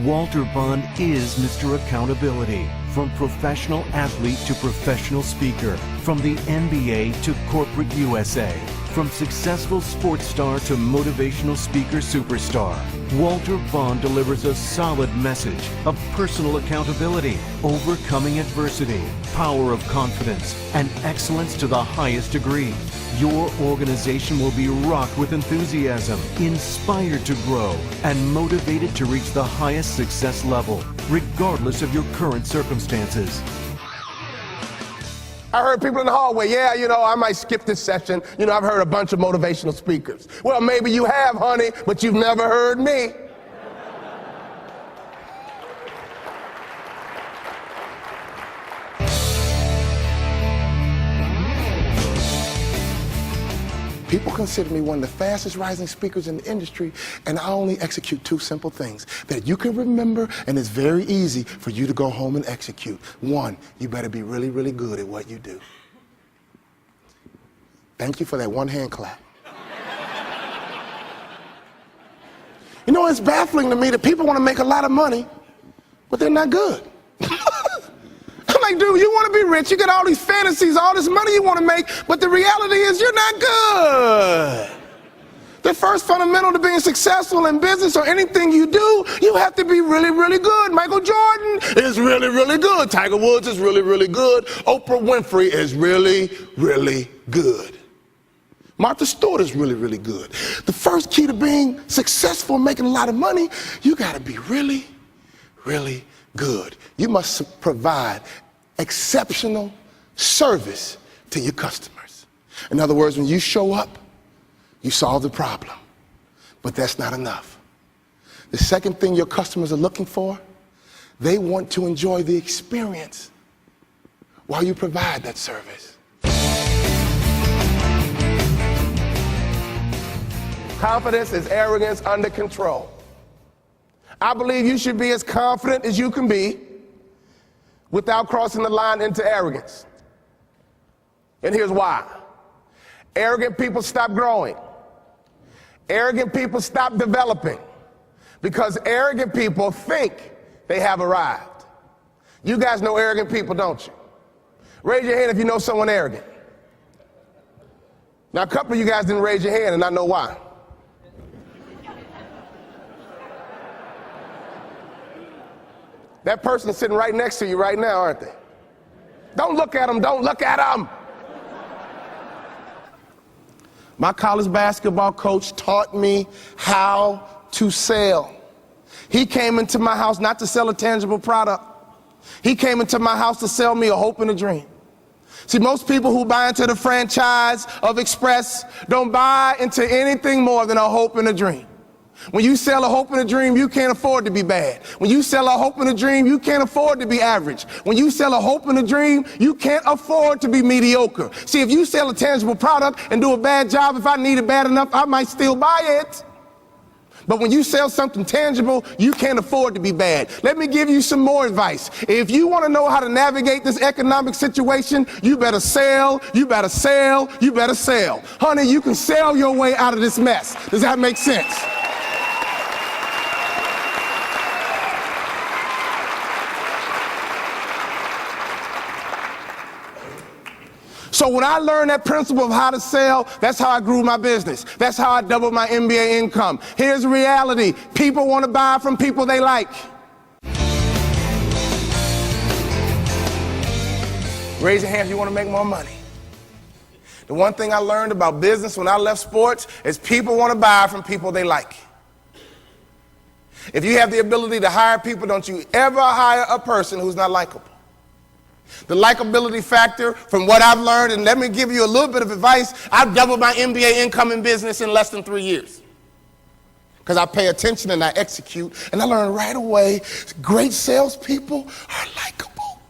Walter Bond is Mr. Accountability. From professional athlete to professional speaker, from the NBA to corporate USA, from successful sports star to motivational speaker superstar, Walter Bond delivers a solid message of personal accountability, overcoming adversity, power of confidence, and excellence to the highest degree. Your organization will be rocked with enthusiasm, inspired to grow, and motivated to reach the highest success level, regardless of your current circumstances. I heard people in the hallway, yeah, I might skip this session. I've heard a bunch of motivational speakers. Well, maybe you have, honey, but you've never heard me. People consider me one of the fastest rising speakers in the industry, and I only execute two simple things that you can remember, and it's very easy for you to go home and execute. One, you better be really, really good at what you do. Thank you for that one hand clap. It's baffling to me that people want to make a lot of money, but they're not good. I'm like, dude, you want to be rich, you got all these fantasies, all this money you want to make, but the reality is you're not good. The first fundamental to being successful in business or anything you do, you have to be really, really good. Michael Jordan is really, really good. Tiger Woods is really, really good. Oprah Winfrey is really, really good. Martha Stewart is really, really good. The first key to being successful, making a lot of money, you got to be really, really good. You must provide exceptional service to your customers. In other words, when you show up, you solve the problem. But that's not enough. The second thing your customers are looking for, they want to enjoy the experience while you provide that service. Confidence is arrogance under control. I believe you should be as confident as you can be without crossing the line into arrogance. And here's why. Arrogant people stop growing. Arrogant people stop developing because arrogant people think they have arrived. You guys know arrogant people, don't you? Raise your hand if you know someone arrogant. Now, a couple of you guys didn't raise your hand, and I know why. That person is sitting right next to you right now, aren't they? Don't look at them, don't look at them. My college basketball coach taught me how to sell. He came into my house not to sell a tangible product. He came into my house to sell me a hope and a dream. See, most people who buy into the franchise of Express don't buy into anything more than a hope and a dream. When you sell a hope and a dream, you can't afford to be bad. When you sell a hope and a dream, you can't afford to be average. When you sell a hope and a dream, you can't afford to be mediocre. See, if you sell a tangible product and do a bad job, if I need it bad enough, I might still buy it. But when you sell something tangible, you can't afford to be bad. Let me give you some more advice. If you want to know how to navigate this economic situation, you better sell, you better sell, you better sell. Honey, you can sell your way out of this mess. Does that make sense? So when I learned that principle of how to sell, that's how I grew my business. That's how I doubled my MBA income. Here's the reality. People want to buy from people they like. Raise your hand if you want to make more money. The one thing I learned about business when I left sports is people want to buy from people they like. If you have the ability to hire people, don't you ever hire a person who's not likable. The likability factor, from what I've learned, and let me give you a little bit of advice, I've doubled my MBA income in business in less than 3 years. Because I pay attention and I execute, and I learned right away, great salespeople are likable.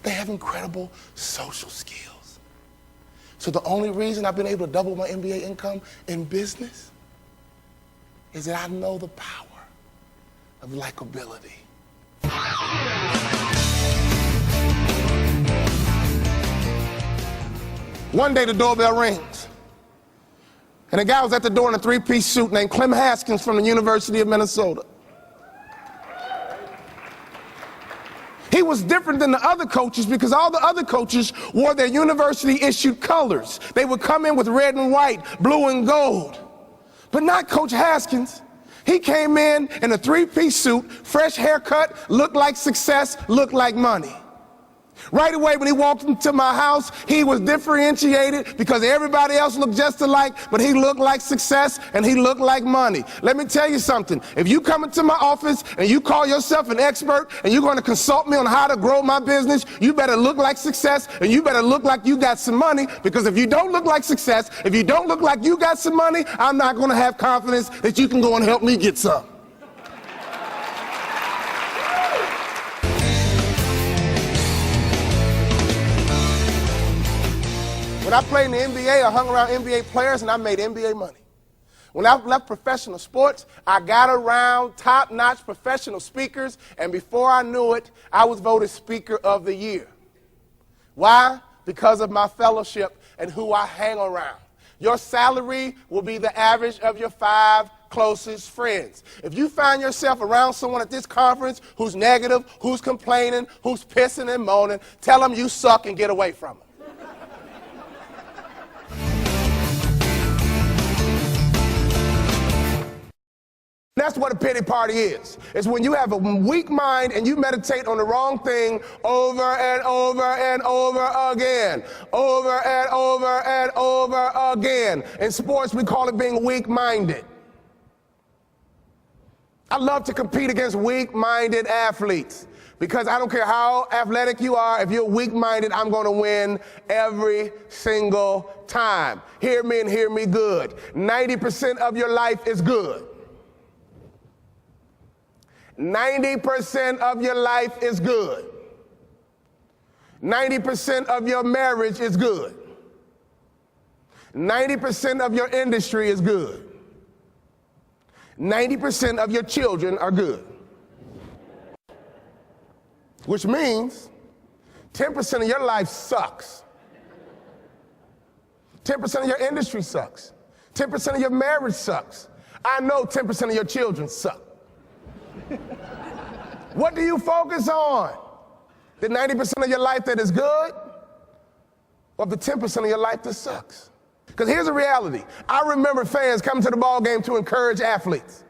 They have incredible social skills. So the only reason I've been able to double my MBA income in business is that I know the power of likability. One day the doorbell rings, and a guy was at the door in a three-piece suit named Clem Haskins from the University of Minnesota. He was different than the other coaches because all the other coaches wore their university-issued colors. They would come in with red and white, blue and gold. But not Coach Haskins. He came in a three-piece suit, fresh haircut, looked like success, looked like money. Right away when he walked into my house, he was differentiated because everybody else looked just alike, but he looked like success and he looked like money. Let me tell you something. If you come into my office and you call yourself an expert and you're going to consult me on how to grow my business, you better look like success and you better look like you got some money, because if you don't look like success, if you don't look like you got some money, I'm not going to have confidence that you can go and help me get some. When I played in the NBA, I hung around NBA players and I made NBA money. When I left professional sports, I got around top-notch professional speakers, and before I knew it, I was voted Speaker of the Year. Why? Because of my fellowship and who I hang around. Your salary will be the average of your 5 closest friends. If you find yourself around someone at this conference who's negative, who's complaining, who's pissing and moaning, tell them you suck and get away from them. That's what a pity party is. It's when you have a weak mind and you meditate on the wrong thing over and over and over again. Over and over and over again. In sports, we call it being weak-minded. I love to compete against weak-minded athletes because I don't care how athletic you are, if you're weak-minded, I'm going to win every single time. Hear me and hear me good. 90% of your life is good. 90% of your life is good. 90% of your marriage is good. 90% of your industry is good. 90% of your children are good. Which means 10% of your life sucks. 10% of your industry sucks. 10% of your marriage sucks. I know 10% of your children suck. What do you focus on? The 90% of your life that is good, or the 10% of your life that sucks? Because here's the reality. I remember fans coming to the ball game to encourage athletes.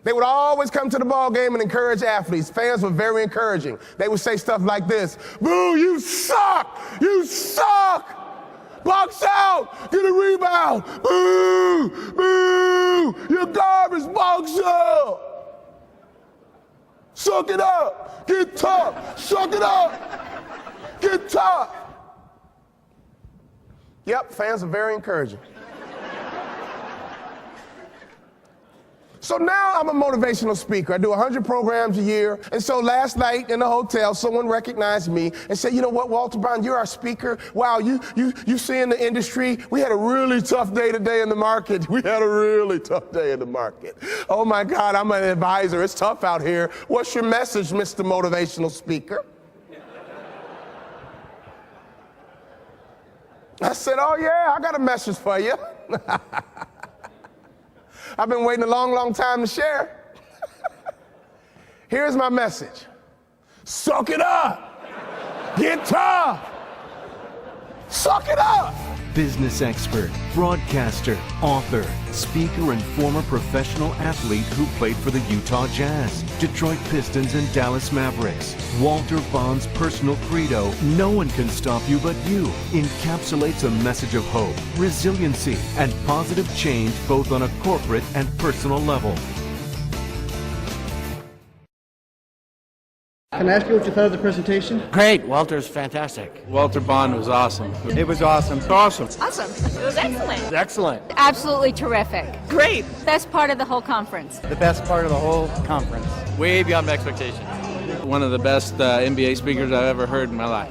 They would always come to the ball game and encourage athletes. Fans were very encouraging. They would say stuff like this: "Boo, you suck! You suck! Box out! Get a rebound! Boo! Boo! You're garbage! Box out! Suck it up! Get tough! Suck it up! Get tough!" Yep, fans are very encouraging. So now I'm a motivational speaker. I do 100 programs a year. And so last night in the hotel, someone recognized me and said, "You know what, Walter Brown, you're our speaker. Wow, you see in the industry, we had a really tough day today in the market. We had a really tough day in the market. Oh my God, I'm an advisor. It's tough out here. What's your message, Mr. Motivational Speaker?" I said, "Oh yeah, I got a message for you." I've been waiting a long, long time to share. Here's my message. Suck it up. Get tough. Suck it up. Business expert, broadcaster, author, speaker, and former professional athlete who played for the Utah Jazz, Detroit Pistons, and Dallas Mavericks. Walter Bond's personal credo, "No one can stop you but you," encapsulates a message of hope, resiliency, and positive change both on a corporate and personal level. Can I ask you what you thought of the presentation? Great. Walter's fantastic. Walter Bond was awesome. It was awesome. Awesome. Awesome. It was excellent. Excellent. Absolutely terrific. Great. Best part of the whole conference. The best part of the whole conference. Way beyond my expectations. One of the best NBA speakers I've ever heard in my life.